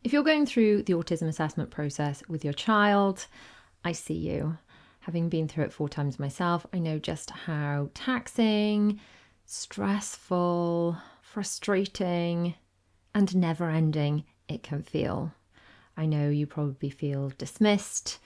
If you're going through the autism assessment process with your child, I see you. Having been through it 4 times myself, I know just how taxing, stressful, frustrating, and never-ending it can feel. I know you probably feel dismissed,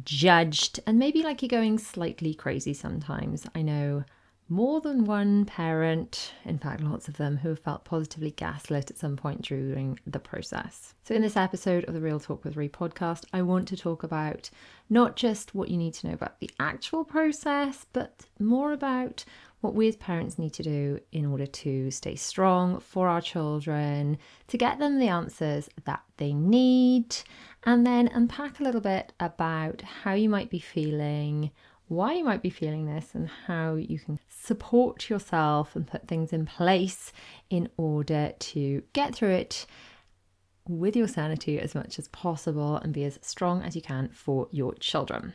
judged, and maybe like you're going slightly crazy sometimes. I know more than one parent, in fact lots of them, who have felt positively gaslit at some point during the process. So in this episode of the Real Talk with Rhi podcast, I want to talk about not just what you need to know about the actual process, but more about what we as parents need to do in order to stay strong for our children, to get them the answers that they need, and then unpack a little bit about how you might be feeling, why you might be feeling this, and how you can support yourself and put things in place in order to get through it with your sanity as much as possible and be as strong as you can for your children.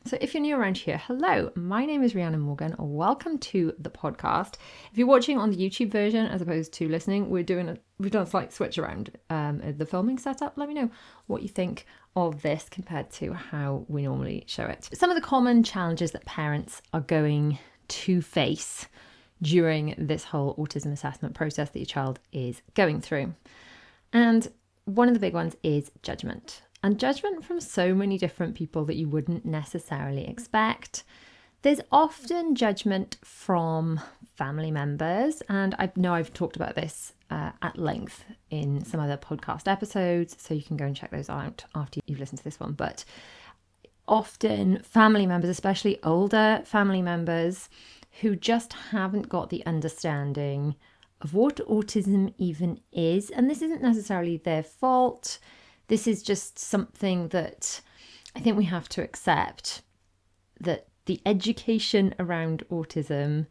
So if you're new around here, hello, my name is Rhiannon Morgan. Welcome to the podcast. If you're watching on the YouTube version as opposed to listening, we've done a slight switch around the filming setup. Let me know what you think of this compared to how we normally show it. Some of the common challenges that parents are going to face during this whole autism assessment process that your child is going through. And one of the big ones is judgment. And judgment from so many different people that you wouldn't necessarily expect. There's often judgment from family members, and I know I've talked about this at length in some other podcast episodes, so you can go and check those out after you've listened to this one. But often family members, especially older family members, who just haven't got the understanding of what autism even is, and this isn't necessarily their fault. This is just something that I think we have to accept, that the education around autism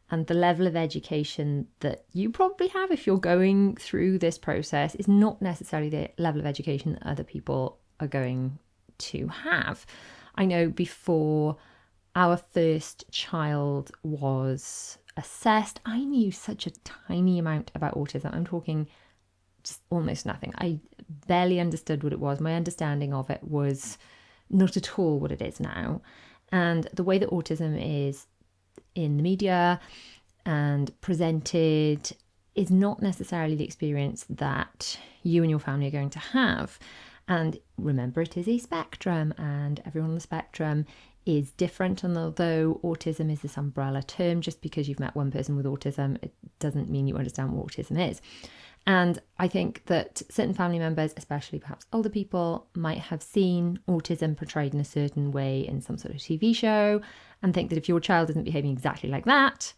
and the level of education that you probably have if you're going through this process is not necessarily the level of education that other people are going to have. I know before our first child was assessed, I knew such a tiny amount about autism. I'm talking just almost nothing. I barely understood what it was. My understanding of it was not at all what it is now. And the way that autism is in the media and presented is not necessarily the experience that you and your family are going to have. And remember, it is a spectrum, and everyone on the spectrum is different. And although autism is this umbrella term, just because you've met one person with autism, it doesn't mean you understand what autism is. And I think that certain family members, especially perhaps older people, might have seen autism portrayed in a certain way in some sort of TV show and think that if your child isn't behaving exactly like that,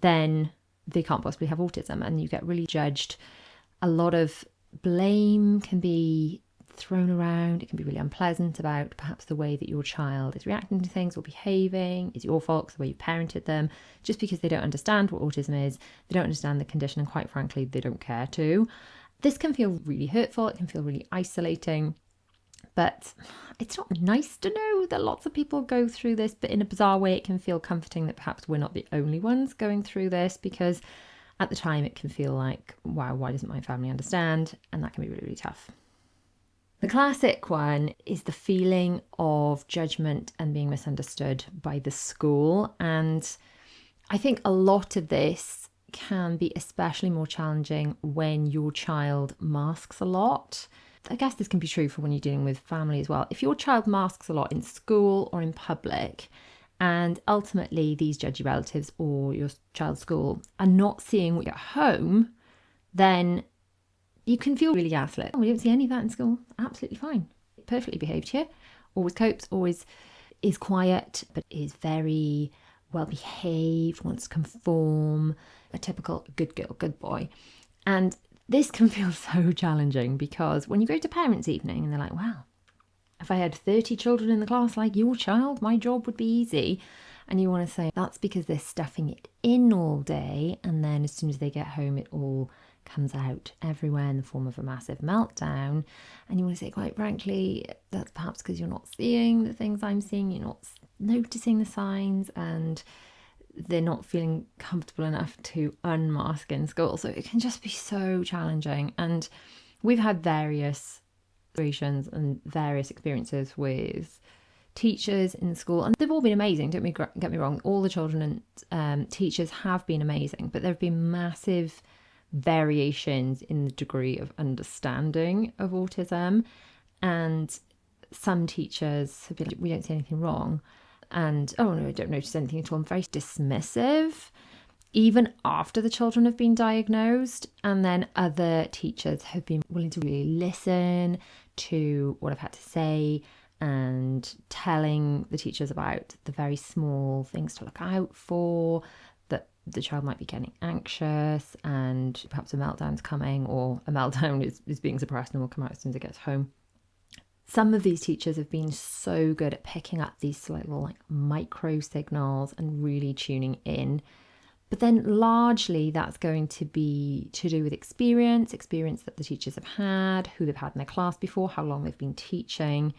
then they can't possibly have autism, and you get really judged. A lot of blame can be thrown around. It can be really unpleasant about perhaps the way that your child is reacting to things or behaving. It's your fault, the way you parented them, just because they don't understand what autism is. They don't understand the condition, and quite frankly, they don't care to. This can feel really hurtful. It can feel really isolating, but it's not nice to know that lots of people go through this, but in a bizarre way, it can feel comforting that perhaps we're not the only ones going through this, because at the time it can feel like, wow, why doesn't my family understand? And that can be really, really tough. The classic one is the feeling of judgment and being misunderstood by the school. And I think a lot of this can be especially more challenging when your child masks a lot. I guess this can be true for when you're dealing with family as well. If your child masks a lot in school or in public, and ultimately these judgy relatives or your child's school are not seeing what you're at home, then you can feel really gaslit. We don't see any of that in school. Absolutely fine. Perfectly behaved here. Always copes, always is quiet, but is very well behaved, wants to conform, a typical good girl, good boy. And this can feel so challenging, because when you go to parents' evening and they're like, wow, if I had 30 children in the class like your child, my job would be easy. And you want to say that's because they're stuffing it in all day, and then as soon as they get home, it all comes out everywhere in the form of a massive meltdown. And you want to say, quite frankly, that's perhaps because you're not seeing the things I'm seeing, you're not noticing the signs, and they're not feeling comfortable enough to unmask in school. So it can just be so challenging. And we've had various situations and various experiences with teachers in school, and they've all been amazing, don't get me wrong, all the children and teachers have been amazing, but there have been massive variations in the degree of understanding of autism. And some teachers have been like, we don't see anything wrong, and oh no, I don't notice anything at all. I'm very dismissive even after the children have been diagnosed. And then other teachers have been willing to really listen to what I've had to say and telling the teachers about the very small things to look out for, that the child might be getting anxious and perhaps a meltdown's coming, or a meltdown is being suppressed and will come out as soon as it gets home. Some of these teachers have been so good at picking up these little like micro signals and really tuning in. But then largely that's going to be to do with experience that the teachers have had, who they've had in their class before, how long they've been teaching.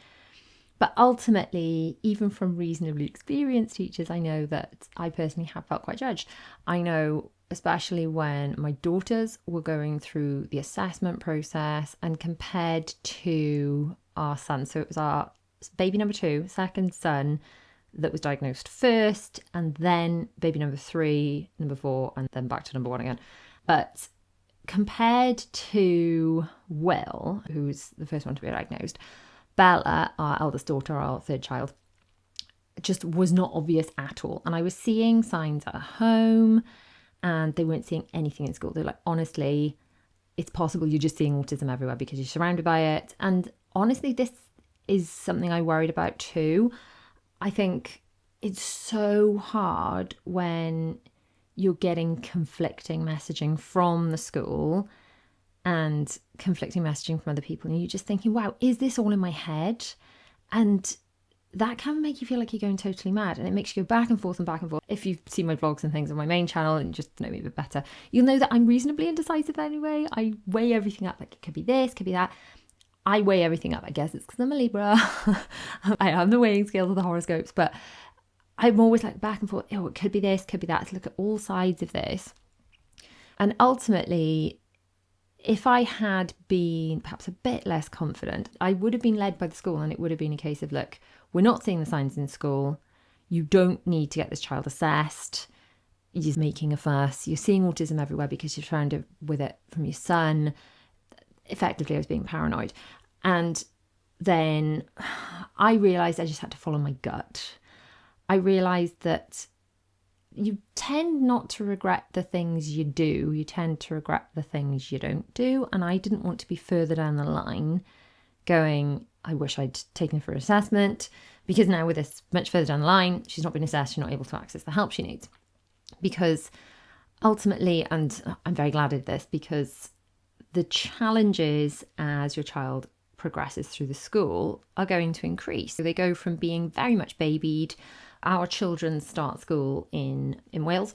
But ultimately, even from reasonably experienced teachers, I know that I personally have felt quite judged. I know, especially when my daughters were going through the assessment process and compared to our son. So it was our baby number 2, second son, that was diagnosed first, and then baby number 3, number 4, and then back to number 1 again. But compared to Will, who's the first one to be diagnosed, Bella, our eldest daughter, our third child, just was not obvious at all. And I was seeing signs at home and they weren't seeing anything in school. They're like, honestly, it's possible you're just seeing autism everywhere because you're surrounded by it. And honestly, this is something I worried about too. I think it's so hard when you're getting conflicting messaging from the school and conflicting messaging from other people, and you're just thinking, wow, is this all in my head? And that can make you feel like you're going totally mad, and it makes you go back and forth and back and forth. If you've seen my vlogs and things on my main channel and just know me a bit better, you'll know that I'm reasonably indecisive anyway. I weigh everything up, like it could be this, could be that. I weigh everything up. I guess it's because I'm a Libra. I am the weighing scales of the horoscopes, but I'm always like back and forth. Oh, it could be this, could be that. To look at all sides of this. And ultimately, if I had been perhaps a bit less confident, I would have been led by the school, and it would have been a case of, look, we're not seeing the signs in school. You don't need to get this child assessed. You're making a fuss. You're seeing autism everywhere because you're surrounded with it from your son. Effectively, I was being paranoid. And then I realised I just had to follow my gut. I realised that you tend not to regret the things you do. You tend to regret the things you don't do. And I didn't want to be further down the line going, I wish I'd taken her for assessment, because now with this much further down the line, she's not been assessed, she's not able to access the help she needs. Because ultimately, and I'm very glad of this, because the challenges as your child progresses through the school are going to increase. So they go from being very much babied. Our children start school in Wales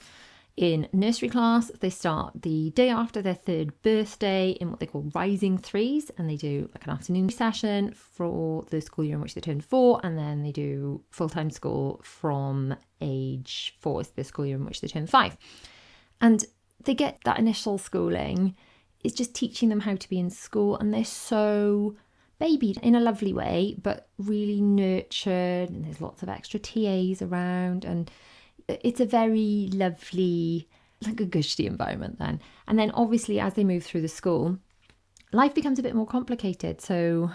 in nursery class. They start the day after their 3rd birthday in what they call rising threes, and they do like an afternoon session for the school year in which they turn 4, and then they do full-time school from age 4 is the school year in which they turn 5. And they get that initial schooling. It's just teaching them how to be in school, and they're so babied in a lovely way, but really nurtured, and there's lots of extra TAs around, and it's a very lovely, like a gushy environment then. And then obviously as they move through the school, life becomes a bit more complicated. So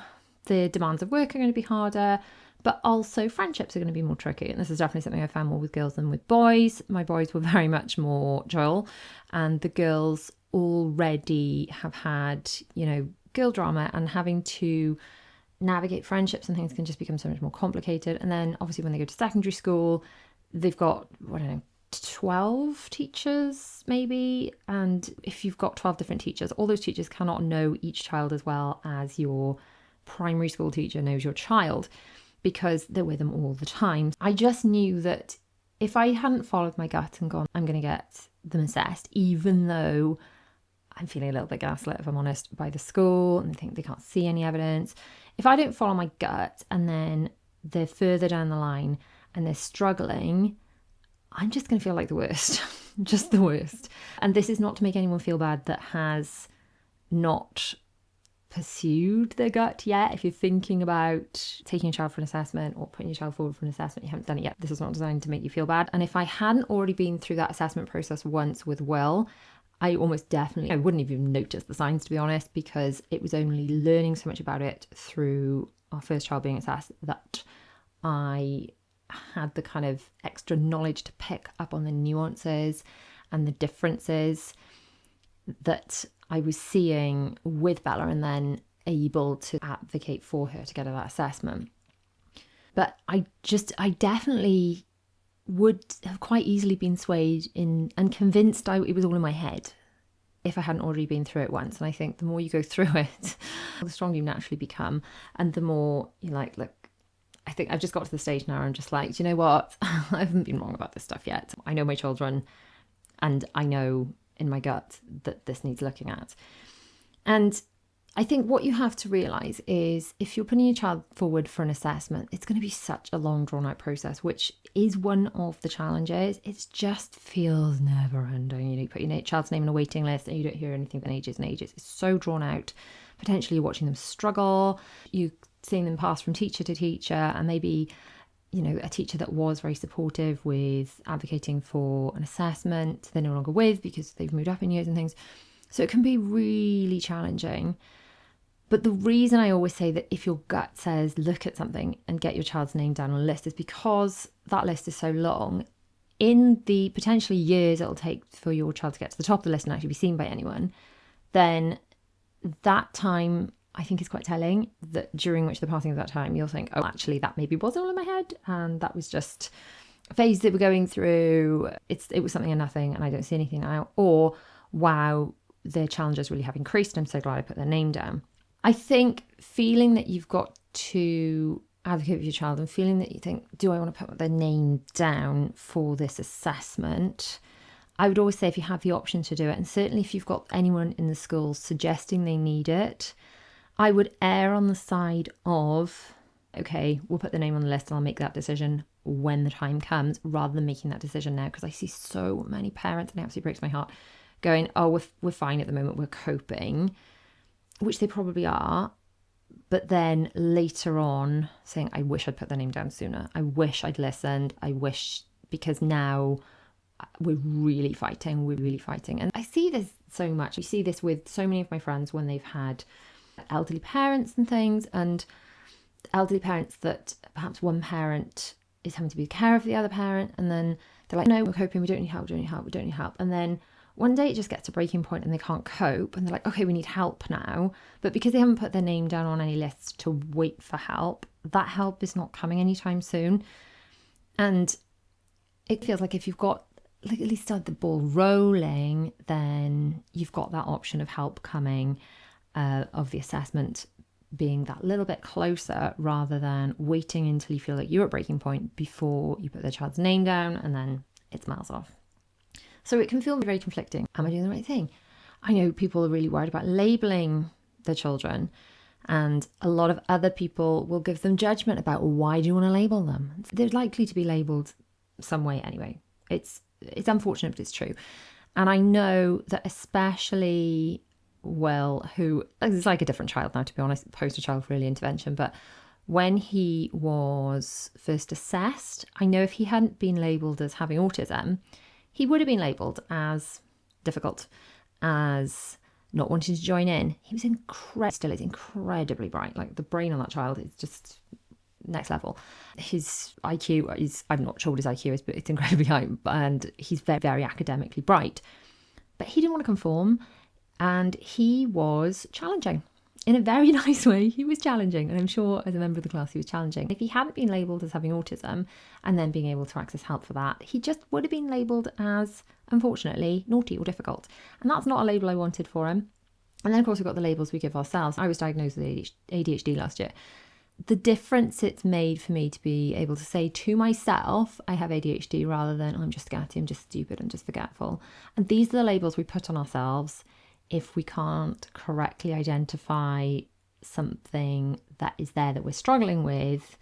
the demands of work are going to be harder, but also friendships are going to be more tricky. And this is definitely something I found more with girls than with boys. My boys were very much more Joel, and the girls already have had, girl drama, and having to navigate friendships and things can just become so much more complicated. And then obviously when they go to secondary school, they've got, 12 teachers maybe. And if you've got 12 different teachers, all those teachers cannot know each child as well as your primary school teacher knows your child, because they're with them all the time. I just knew that if I hadn't followed my gut and gone, I'm going to get them assessed, even though I'm feeling a little bit gaslit, if I'm honest, by the school, and they think they can't see any evidence. If I don't follow my gut and then they're further down the line and they're struggling, I'm just going to feel like the worst, just the worst. And this is not to make anyone feel bad that has not pursued the gut yet, if you're thinking about taking your child for an assessment or putting your child forward for an assessment, you haven't done it yet, this is not designed to make you feel bad. And if I hadn't already been through that assessment process once with Will, I almost definitely, I wouldn't have even noticed the signs, to be honest, because it was only learning so much about it through our first child being assessed that I had the kind of extra knowledge to pick up on the nuances and the differences that I was seeing with Bella, and then able to advocate for her to get that assessment. But I definitely would have quite easily been swayed in and convinced it was all in my head if I hadn't already been through it once. And I think the more you go through it, the stronger you naturally become, and the more you're like, look, I think I've just got to the stage now where I'm just like, do you know what? I haven't been wrong about this stuff yet. I know my children, and I know in my gut that this needs looking at. And I think what you have to realise is if you're putting your child forward for an assessment, it's going to be such a long drawn out process, which is one of the challenges. It just feels never ending. You put your child's name on a waiting list and you don't hear anything for ages and ages. It's so drawn out. Potentially you're watching them struggle. You're seeing them pass from teacher to teacher, and maybe a teacher that was very supportive with advocating for an assessment, they're no longer with because they've moved up in years and things. So it can be really challenging. But the reason I always say that if your gut says look at something and get your child's name down on a list is because that list is so long. In the potentially years it'll take for your child to get to the top of the list and actually be seen by anyone, then that time I think is quite telling, that during which the passing of that time, you'll think, oh, actually, that maybe was all in my head. And that was just a phase that we're going through. It was something and nothing, and I don't see anything now. Or, wow, their challenges really have increased. I'm so glad I put their name down. I think feeling that you've got to advocate for your child and feeling that you think, do I want to put their name down for this assessment? I would always say if you have the option to do it, and certainly if you've got anyone in the school suggesting they need it, I would err on the side of, okay, we'll put the name on the list and I'll make that decision when the time comes, rather than making that decision now. Because I see so many parents, and it absolutely breaks my heart, going, oh, we're fine at the moment, we're coping, which they probably are. But then later on saying, I wish I'd put their name down sooner. I wish I'd listened. I wish, because now we're really fighting. And I see this so much. I see this with so many of my friends when they've had elderly parents and things, and elderly parents that perhaps one parent is having to be the care of the other parent, and then they're like, no, we're coping, we don't need help. And then one day it just gets to breaking point and they can't cope, and they're like, okay, we need help now. But because they haven't put their name down on any lists to wait for help, that help is not coming anytime soon. And it feels like if you've got at least started the ball rolling, then you've got that option of help coming, of the assessment being that little bit closer, rather than waiting until you feel like you're at breaking point before you put their child's name down, and then it's miles off. So it can feel very conflicting. Am I doing the right thing? I know people are really worried about labeling their children, and a lot of other people will give them judgment about, why do you want to label them? They're likely to be labelled some way anyway. It's unfortunate, but it's true. And I know that especially Will, who is like a different child now, to be honest, poster child for early intervention, but when he was first assessed, I know if he hadn't been labelled as having autism, he would have been labelled as difficult, as not wanting to join in. He was still is incredibly bright. Like, the brain on that child is just next level. His IQ is, I'm not sure what his IQ is, but it's incredibly high, and he's very, very academically bright. But he didn't want to conform, and he was challenging. In a very nice way, he was challenging. And I'm sure as a member of the class, he was challenging. If he hadn't been labelled as having autism and then being able to access help for that, he just would have been labelled as, unfortunately, naughty or difficult. And that's not a label I wanted for him. And then, of course, we've got the labels we give ourselves. I was diagnosed with ADHD last year. The difference it's made for me to be able to say to myself, I have ADHD, rather than, I'm just scatty, I'm just stupid, I'm just forgetful. And these are the labels we put on ourselves if we can't correctly identify something that is there that we're struggling with.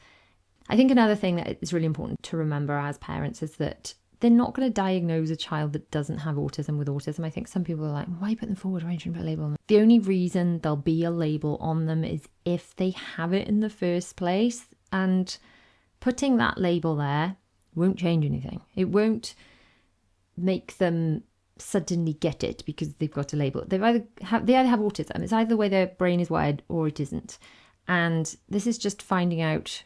I think another thing that is really important to remember as parents is that they're not going to diagnose a child that doesn't have autism with autism. I think some people are like, why put them forward? Why shouldn't put a label on them? The only reason there'll be a label on them is if they have it in the first place. And putting that label there won't change anything. It won't make them suddenly get it because they've got a label. They either have autism. It's either the way their brain is wired or it isn't. And this is just finding out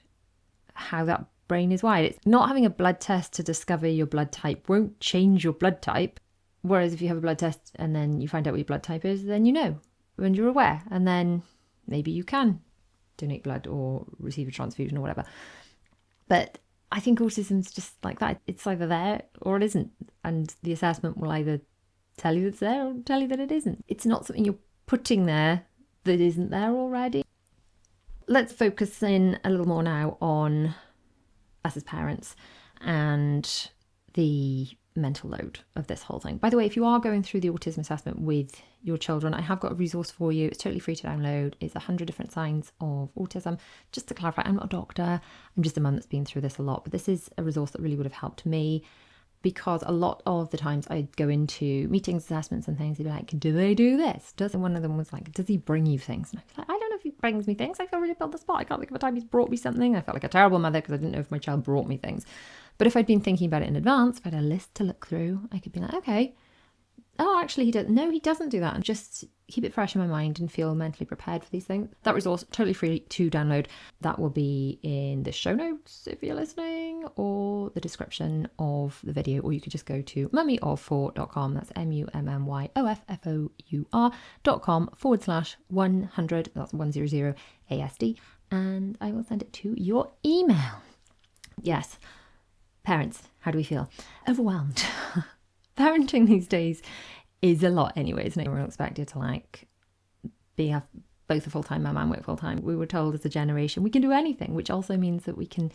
how that brain is wired. It's not having a blood test to discover your blood type won't change your blood type. Whereas if you have a blood test and then you find out what your blood type is, then you know and you're aware. And then maybe you can donate blood or receive a transfusion or whatever. But I think autism's just like that. It's either there or it isn't. And the assessment will either tell you it's there or tell you that it isn't. It's not something you're putting there that isn't there already. Let's focus in a little more now on us as parents and the mental load of this whole thing. By the way, if you are going through the autism assessment with your children, I have got a resource for you. It's totally free to download. It's 100 different signs of autism. Just to clarify, I'm not a doctor. I'm just a mum that's been through this a lot. But this is a resource that really would have helped me, because a lot of the times I'd go into meetings, assessments and things, they'd be like, do they do this? And one of them was like, does he bring you things? And I was like, I don't know if he brings me things. I feel really put on the spot. I can't think of a time he's brought me something. I felt like a terrible mother because I didn't know if my child brought me things. But if I'd been thinking about it in advance, if I had a list to look through, I could be like, okay, oh, actually he doesn't. No, he doesn't do that. And just keep it fresh in my mind and feel mentally prepared for these things. That resource, totally free to download. That will be in the show notes if you're listening, or the description of the video, or you could just go to mummyof4.com. That's mummyof4.com/100. That's 100 ASD. And I will send it to your email. Yes. Parents, how do we feel? Overwhelmed. Parenting these days is a lot anyway, isn't it? We're expected to be both a full-time mum and work full-time. We were told as a generation we can do anything, which also means that we can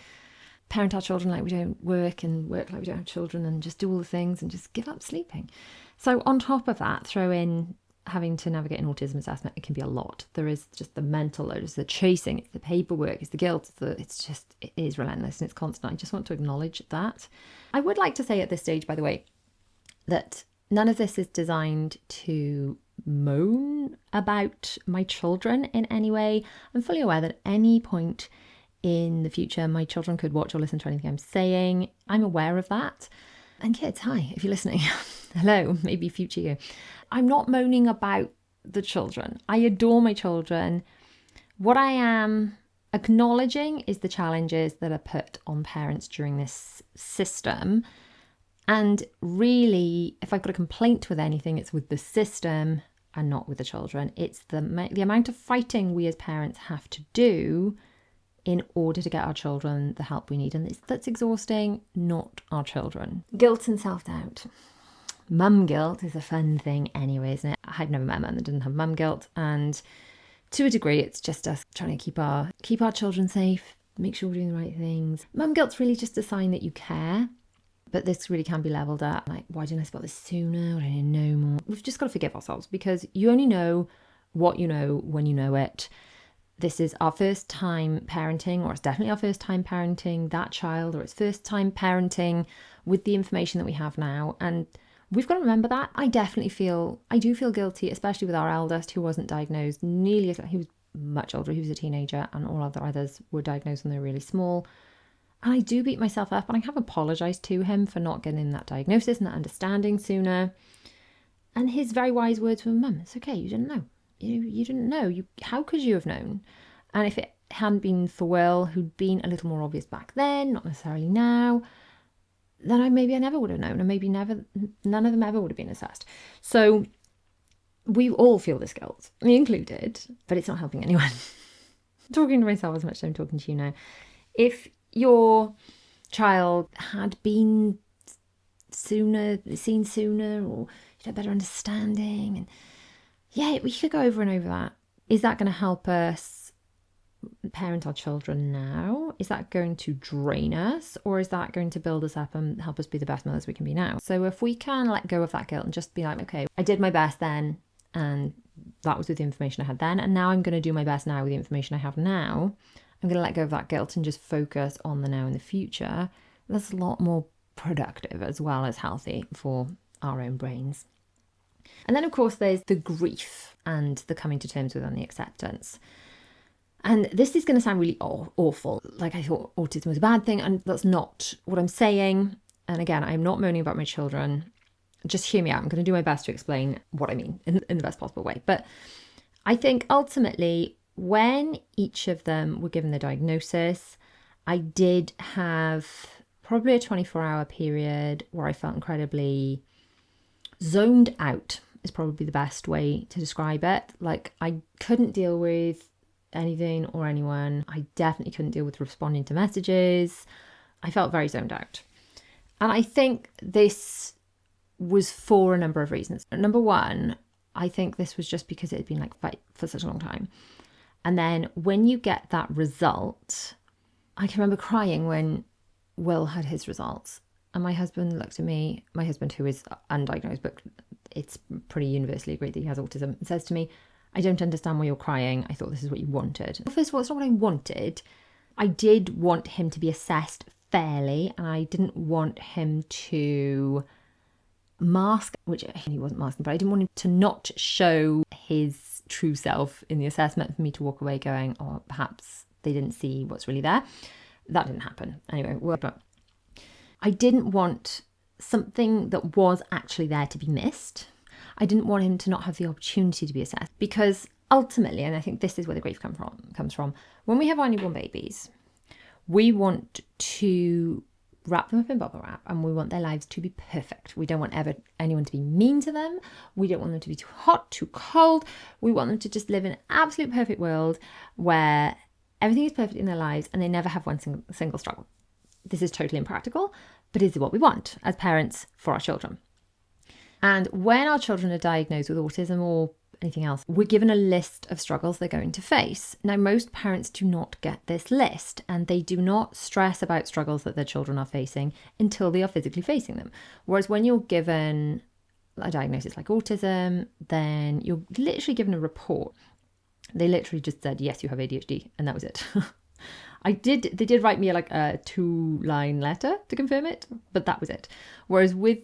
parent our children like we don't work, and work like we don't have children, and just do all the things and just give up sleeping. So on top of that, throw in having to navigate an autism assessment. It can be a lot. There is just the mental load, it's the chasing, it's the paperwork, it's the guilt, it is relentless and it's constant. I just want to acknowledge that. I would like to say at this stage, by the way, that none of this is designed to moan about my children in any way. I'm fully aware that at any point in the future, my children could watch or listen to anything I'm saying. I'm aware of that. And kids, hi, if you're listening, hello, maybe future you. I'm not moaning about the children. I adore my children. What I am acknowledging is the challenges that are put on parents during this system. And really, if I've got a complaint with anything, it's with the system and not with the children. It's the amount of fighting we as parents have to do in order to get our children the help we need. And that's exhausting, not our children. Guilt and self-doubt. Mum guilt is a fun thing anyway, isn't it? I've never met a mum that didn't have mum guilt. And to a degree, it's just us trying to keep our children safe, make sure we're doing the right things. Mum guilt's really just a sign that you care. But this really can be levelled at, like, why didn't I spot this sooner? Why didn't I know more? We've just got to forgive ourselves, because you only know what you know when you know it. This is our first time parenting, or it's definitely our first time parenting that child, or it's first time parenting with the information that we have now. And we've got to remember that. I do feel guilty, especially with our eldest, who wasn't diagnosed he was much older. He was a teenager, and all of the others were diagnosed when they were really small. And I do beat myself up, and I have apologised to him for not getting that diagnosis and that understanding sooner. And his very wise words were, Mum, it's okay, you didn't know. You didn't know. How could you have known? And if it hadn't been for Will, who'd been a little more obvious back then, not necessarily now, then I never would have known, and maybe none of them ever would have been assessed. So we all feel this guilt, me included, but it's not helping anyone. I'm talking to myself as much as I'm talking to you now. If your child had been seen sooner, or you had better understanding, and we could go over and over that. Is that going to help us parent our children now? Is that going to drain us, or is that going to build us up and help us be the best mothers we can be now? So if we can let go of that guilt and just be like, okay, I did my best then, and that was with the information I had then, and now I'm going to do my best now with the information I have now. I'm going to let go of that guilt and just focus on the now and the future. That's a lot more productive as well as healthy for our own brains. And then, of course, there's the grief and the coming to terms with and the acceptance. And this is going to sound really awful. Like, I thought autism was a bad thing, and that's not what I'm saying. And again, I'm not moaning about my children. Just hear me out. I'm going to do my best to explain what I mean in the best possible way. But I think ultimately, when each of them were given the diagnosis, I did have probably a 24-hour period where I felt incredibly zoned out, is probably the best way to describe it. Like, I couldn't deal with anything or anyone. I definitely couldn't deal with responding to messages. I felt very zoned out. And I think this was for a number of reasons. Number one, I think this was just because it had been like fight for such a long time. And then when you get that result, I can remember crying when Will had his results. And my husband looked at me, my husband who is undiagnosed, but it's pretty universally agreed that he has autism, and says to me, I don't understand why you're crying. I thought this is what you wanted. Well, first of all, it's not what I wanted. I did want him to be assessed fairly, and I didn't want him to mask, which he wasn't masking, but I didn't want him to not show his true self in the assessment for me to walk away going, oh, perhaps they didn't see what's really there. That didn't happen. Anyway, but I didn't want something that was actually there to be missed. I didn't want him to not have the opportunity to be assessed, because ultimately, and I think this is where the grief comes from, when we have our newborn babies, we want to wrap them up in bubble wrap and we want their lives to be perfect. We don't want anyone to be mean to them. We don't want them to be too hot, too cold. We want them to just live in an absolute perfect world where everything is perfect in their lives and they never have one single struggle. This is totally impractical, but is what we want as parents for our children. And when our children are diagnosed with autism or anything else, we're given a list of struggles they're going to face. Now, most parents do not get this list, and they do not stress about struggles that their children are facing until they are physically facing them. Whereas when you're given a diagnosis like autism, then you're literally given a report. They literally just said, yes, you have ADHD, and that was it. They did write me like a 2-line letter to confirm it, but that was it. Whereas with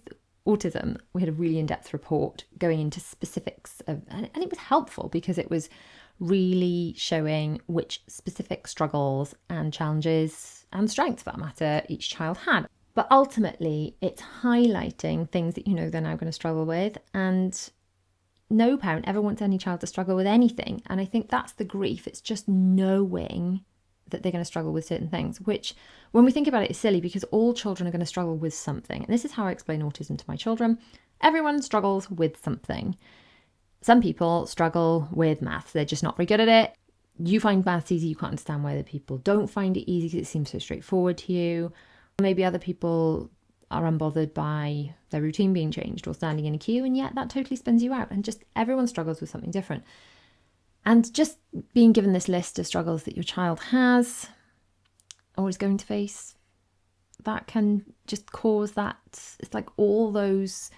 autism, we had a really in-depth report going into specifics of, and it was helpful because it was really showing which specific struggles and challenges and strengths, for that matter, each child had. But ultimately, it's highlighting things that they're now going to struggle with, and no parent ever wants any child to struggle with anything. And I think that's the grief. It's just knowing that they're going to struggle with certain things, which when we think about it is silly because all children are going to struggle with something. And this is how I explain autism to my children. Everyone struggles with something. Some people struggle with maths. They're just not very good at it. You find maths easy. You can't understand why other people don't find it easy because it seems so straightforward to you. Maybe other people are unbothered by their routine being changed or standing in a queue, and yet that totally spins you out. And just everyone struggles with something different. And just being given this list of struggles that your child has or is going to face, that can just cause that. It's like all those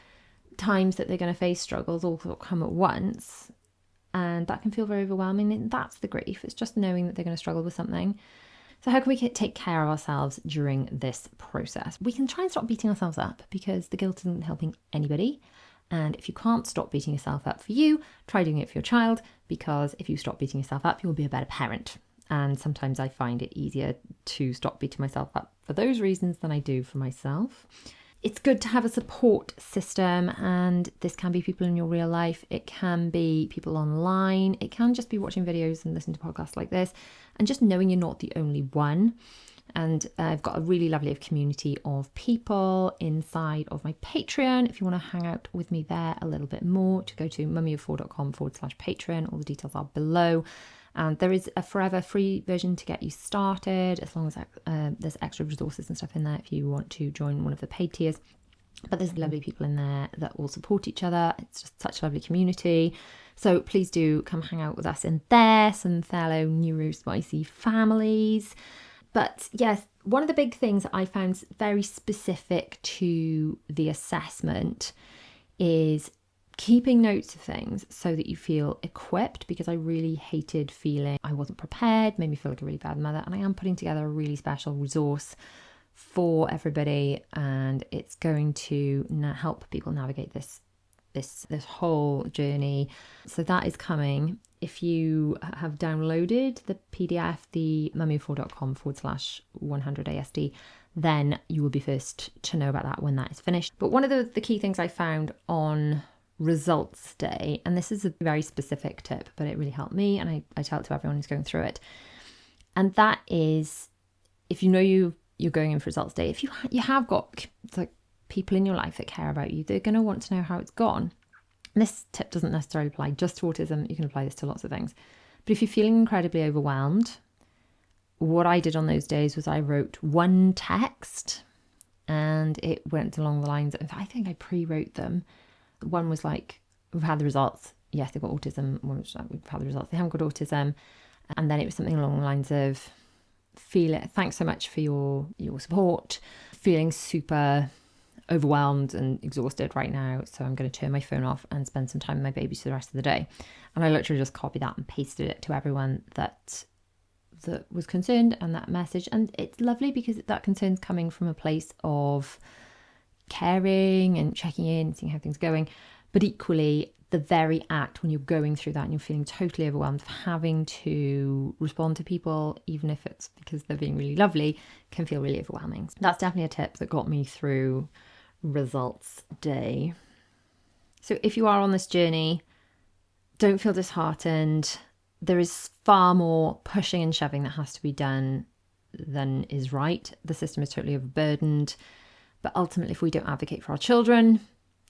times that they're going to face struggles all sort of come at once. And that can feel very overwhelming. And that's the grief. It's just knowing that they're going to struggle with something. So how can we take care of ourselves during this process? We can try and stop beating ourselves up because the guilt isn't helping anybody. And if you can't stop beating yourself up for you, try doing it for your child, because if you stop beating yourself up, you'll be a better parent. And sometimes I find it easier to stop beating myself up for those reasons than I do for myself. It's good to have a support system, and this can be people in your real life. It can be people online. It can just be watching videos and listening to podcasts like this, and just knowing you're not the only one. And I've got a really lovely community of people inside of my Patreon. If you want to hang out with me there a little bit more, to go to mummyof4.com/Patreon. All the details are below. And there is a forever free version to get you started, as long as there's extra resources and stuff in there if you want to join one of the paid tiers. But there's lovely people in there that all support each other. It's just such a lovely community. So please do come hang out with us in there, some fellow neurospicy families. But yes, one of the big things that I found very specific to the assessment is keeping notes of things so that you feel equipped, because I really hated feeling I wasn't prepared, made me feel like a really bad mother. And I am putting together a really special resource for everybody, and it's going to help people navigate this whole journey. So that is coming. If you have downloaded the PDF, the mummy4.com/100ASD, then you will be first to know about that when that is finished. But one of the key things I found on results day, and this is a very specific tip, but it really helped me, and I tell it to everyone who's going through it, and that is, if you know you're going in for results day, if you have got like people in your life that care about you, they're going to want to know how it's gone. And this tip doesn't necessarily apply just to autism. You can apply this to lots of things. But if you're feeling incredibly overwhelmed, what I did on those days was I wrote one text, and it went along the lines of, I think I pre-wrote them. One was like, we've had the results. Yes, they've got autism. One was like, we've had the results. They haven't got autism. And then it was something along the lines of, thanks so much for your support. Feeling super overwhelmed and exhausted right now, so I'm going to turn my phone off and spend some time with my babies for the rest of the day. And I literally just copied that and pasted it to everyone that was concerned, and that message. And it's lovely because that concern's coming from a place of caring and checking in, seeing how things are going. But equally, the very act when you're going through that and you're feeling totally overwhelmed, having to respond to people, even if it's because they're being really lovely, can feel really overwhelming. That's definitely a tip that got me through results day. So if you are on this journey, don't feel disheartened. There is far more pushing and shoving that has to be done than is right. The system is totally overburdened. But ultimately, if we don't advocate for our children,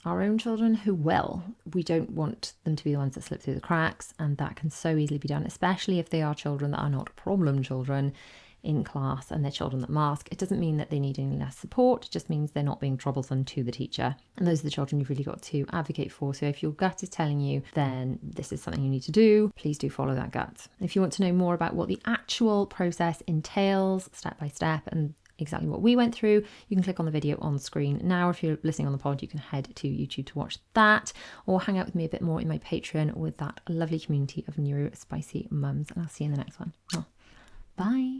our own children, who will? We don't want them to be the ones that slip through the cracks, and that can so easily be done, especially if they are children that are not problem children in class and they're children that mask. It doesn't mean that they need any less support, it just means they're not being troublesome to the teacher. And those are the children you've really got to advocate for. So if your gut is telling you, then this is something you need to do, please do follow that gut. If you want to know more about what the actual process entails, step by step, and exactly what we went through, you can click on the video on screen now. If you're listening on the pod, you can head to YouTube to watch that, or hang out with me a bit more in my Patreon with that lovely community of neurospicy mums. And I'll see you in the next one. Bye.